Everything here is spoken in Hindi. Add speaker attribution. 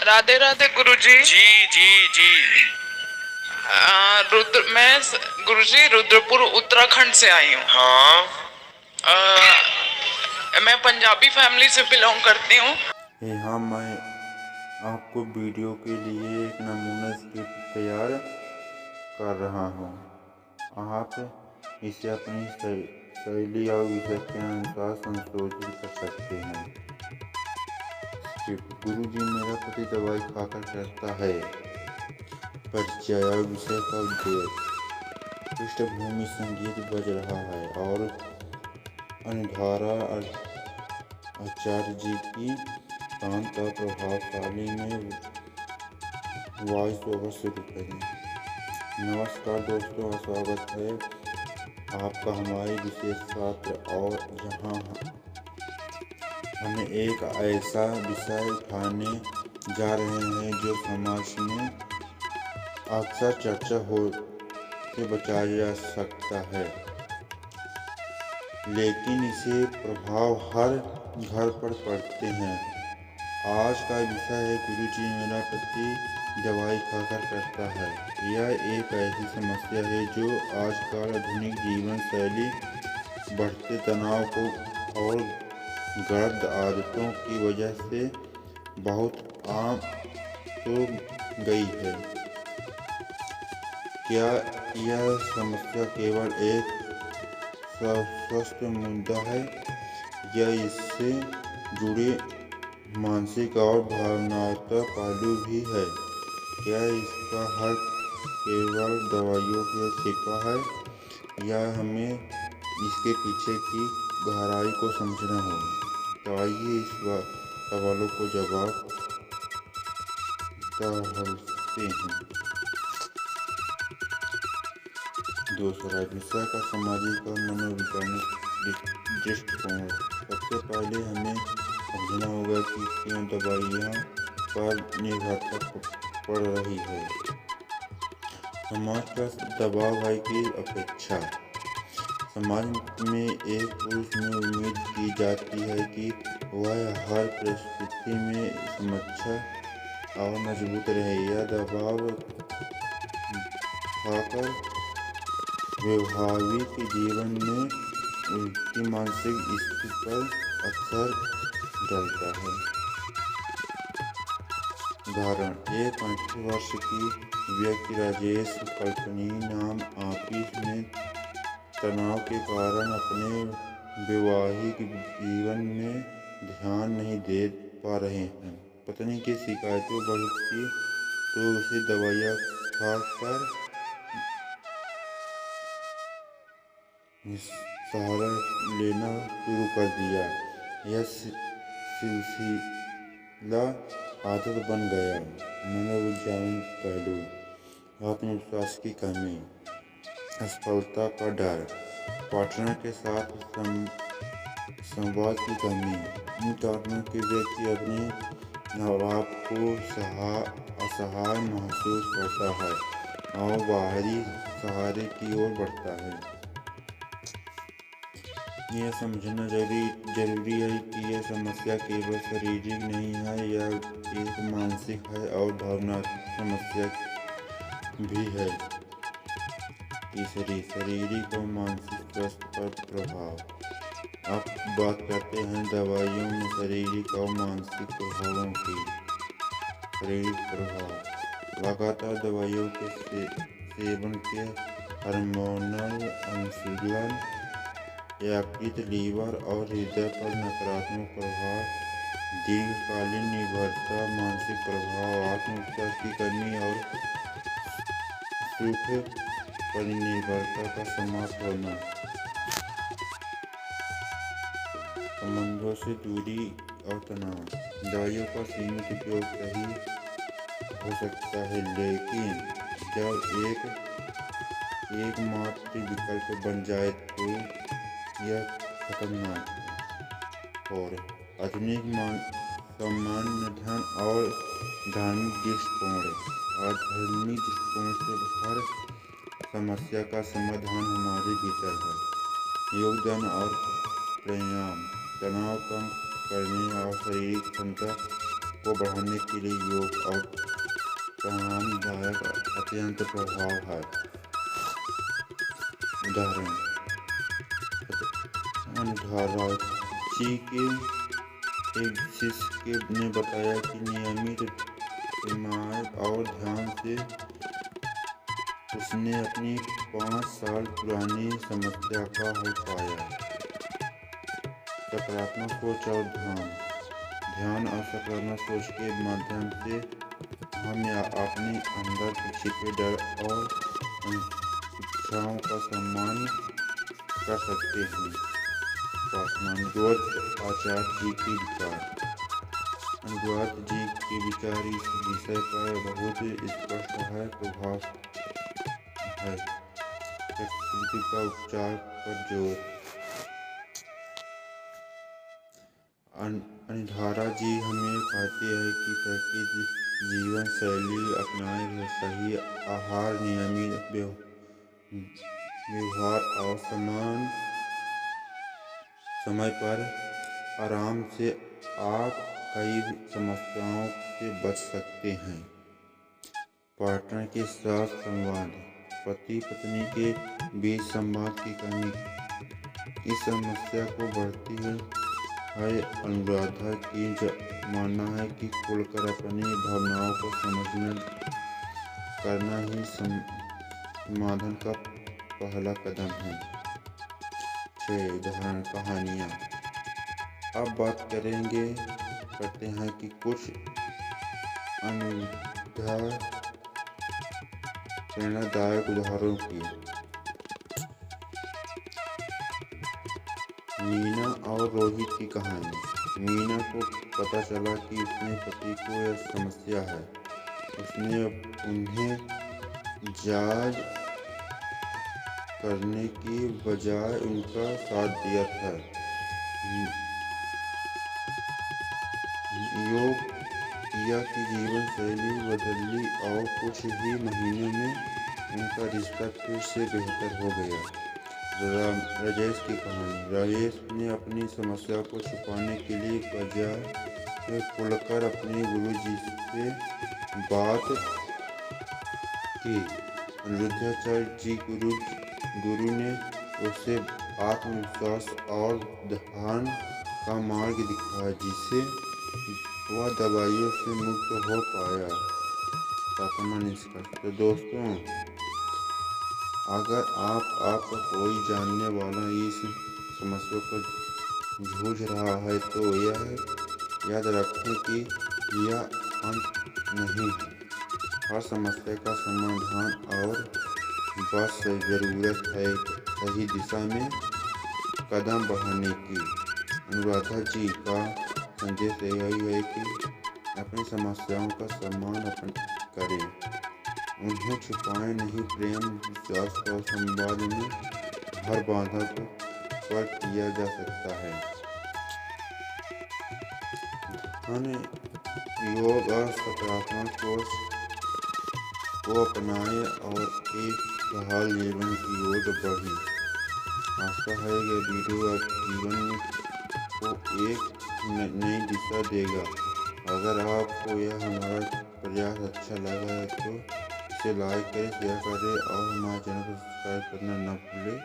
Speaker 1: राधे राधे गुरुजी।
Speaker 2: जी जी जी।
Speaker 1: मैं गुरुजी रुद्रपुर उत्तराखंड से आई हूँ।
Speaker 2: हाँ।
Speaker 1: मैं पंजाबी फैमिली से बिलोंग करती हूँ।
Speaker 3: हाँ, मैं आपको वीडियो के लिए एक नमूना स्क्रिप्ट तैयार कर रहा हूँ। आप इसे अपनी शैली और विषय के अनुसार संशोधित कर सकते हैं। स्क्रिप्ट: गुरुजी, मेरा पति दवाई खाकर करता है। परिचय और विषय का उद्देश्य: पृष्ठभूमि संगीत बज रहा है और अनिधारा आचार्य जी की शांत और प्रभावशाली में वॉइस ओवर शुरू करें। नमस्कार दोस्तों, स्वागत है आपका हमारे विशेष सत्र, और जहां हम एक ऐसा विषय उठाने जा रहे हैं जो समाज में अक्सर चर्चा हो से बचाया जा सकता है, लेकिन इसे प्रभाव हर घर पर पड़ते हैं। आज का विषय है गुरुजी, मेरा पति दवाई खाकर करता है। यह एक ऐसी समस्या है जो आजकल आधुनिक जीवन शैली, बढ़ते तनाव को और गलत आदतों की वजह से बहुत आम हो गई है। क्या यह समस्या केवल एक स्वास्थ्य मुद्दा है या इससे जुड़े मानसिक और भावनात्मक पहलू भी है? क्या इसका हल केवल दवाइयों से छिपा है या हमें इसके पीछे की गहराई को समझना होगा? तो आइए इस सवालों को जवाब टहलते हैं। दूसरा विषय का सामाजिक और मनोवैज्ञानिक दृष्टिकोण। सबसे पहले हमें समझना होगा कि क्यों दवाइयों पर निर्भरता पड़ रही है। समाज का दबाव है कि अपेक्षा। समाज में एक पुरुष में उम्मीद की जाती है कि वह हर परिस्थिति में सक्षम और मजबूत रहे। यह दबाव खाकर वैवाहिक जीवन में उनकी मानसिक स्थिति पर अक्सर डलता है। उदाहरण: एक 35 वर्ष की व्यक्ति राजेश कल्पनी नाम ऑफिस में तनाव के कारण अपने वैवाहिक जीवन में ध्यान नहीं दे पा रहे हैं। पत्नी की शिकायतें बढ़ती तो उसे दवाइयाँ खाकर सहारा लेना शुरू कर दिया। यह सिलसिला आदत बन गया। मनोवैज्ञानिक पहलू: आत्मविश्वास की कमी, असफलता का डर, पार्टनर के साथ संवाद की कमी। इन कारणों के व्यक्ति अपने आप को असहाय महसूस करता है और बाहरी सहारे की ओर बढ़ता है। यह समझना जरूरी है कि यह समस्या केवल शारीरिक नहीं है, यह एक मानसिक है और भावनात्मक समस्या भी है। तीसरी, शारीरिक और मानसिक स्वास्थ्य पर प्रभाव। अब बात करते हैं दवाइयों में शारीरिक और मानसिक प्रभावों की। शारीरिक प्रभाव: लगातार दवाइयों के सेवन के हार्मोनल अनुकूलन, यकृत, लीवर और हृदय पर नकारात्मक प्रभाव। दीर्घकालीन निर्भरता, मानसिक प्रभाव, आत्मविश्वास की कमी और सुख पर निर्भरता का समाप्त होना। संबंधों से दूरी और तनाव। दवाइयों का सीमित उपयोग सही हो सकता है, लेकिन जब एकमात्र विकल्प बन जाए तो यह खतरनाक है। और आधुनिक सामान्य धन और धार्मिक दृष्टिकोण। आध्यात्मिक दृष्टिकोण से हर समस्या का समाधान हमारे भीतर है। योगदान और प्राणायाम तनाव कम करने और शारीरिक क्षमता को बढ़ाने के लिए योग और प्राणायाम अत्यंत प्रभाव है। उदाहरण अनुधारा जी के एक शिष्य ने बताया कि नियमित दिमाग और ध्यान से उसने अपनी 5 साल पुरानी समस्या का हल पाया। सकारात्मक सोच और ध्यान और सकारात्मक सोच के माध्यम से हम अपने अंदर छिपे डर और इच्छाओं का सम्मान कर सकते हैं। अनुव्रत आचार्य जी के विचार। अनुव्रत जी के विचार इस विषय पर बहुत स्पष्ट है। प्रभाव है प्रकृति का उपचार पर जोर। अनुधारा जी हमें कहते हैं कि प्रकृति जीवन शैली अपनाए, सही आहार, नियमित व्यवहार और समान समय पर आराम से आप कई समस्याओं से बच सकते हैं। पार्टनर के साथ संवाद। पति पत्नी के बीच संवाद की कमी इस समस्या को बढ़ती है। अनुराधा की मानना है कि खुलकर अपनी भावनाओं को समझना करना ही समाधान का पहला कदम है। 6 उदाहरण कहानियाँ। अब बात करते हैं कि कुछ प्रेरणादायक उदाहरणों की। मीना और रोहित की कहानी। मीना को पता चला कि उसके पति को यह समस्या है। उसने उन्हें जज करने की बजाय उनका साथ दिया था। योग किया कि जीवन शैली बदली और कुछ ही महीनों में उनका रिश्ता फिर से बेहतर हो गया। राजेश की कहानी। राजेश ने अपनी समस्या को छुपाने के लिए बजाय खुलकर अपने गुरुजी से बात की। अनिरुद्धाचार्य जी गुरु ने उसे आत्मविश्वास और ध्यान का मार्ग दिखाया, जिससे वह दवाइयों से मुक्त हो पाया। सातवां निष्कर्ष। तो दोस्तों, अगर आपका कोई जानने वाला इस समस्या को जूझ रहा है तो यह याद रखें कि यह अंत नहीं है। हर समस्या का समाधान और बस ज़रूरत है सही दिशा में कदम बढ़ाने की। अनुराधा जी का संदेश यही है कि अपनी समस्याओं का सम्मान करें, उन्हें छुपाएं नहीं। प्रेम, विश्वास और संवाद में हर बाधा को पार किया जा सकता है। योग और सकारात्मक सोच को अपनाएं और एक खुशहाल जीवन की ओर बढ़ें। आशा है कि वीडियो आपके जीवन को एक नई दिशा देगा। अगर आपको यह हमारा प्रयास अच्छा लगा है तो इसे लाइक करें, शेयर करें और हमारे चैनल को सब्सक्राइब करना न भूलें।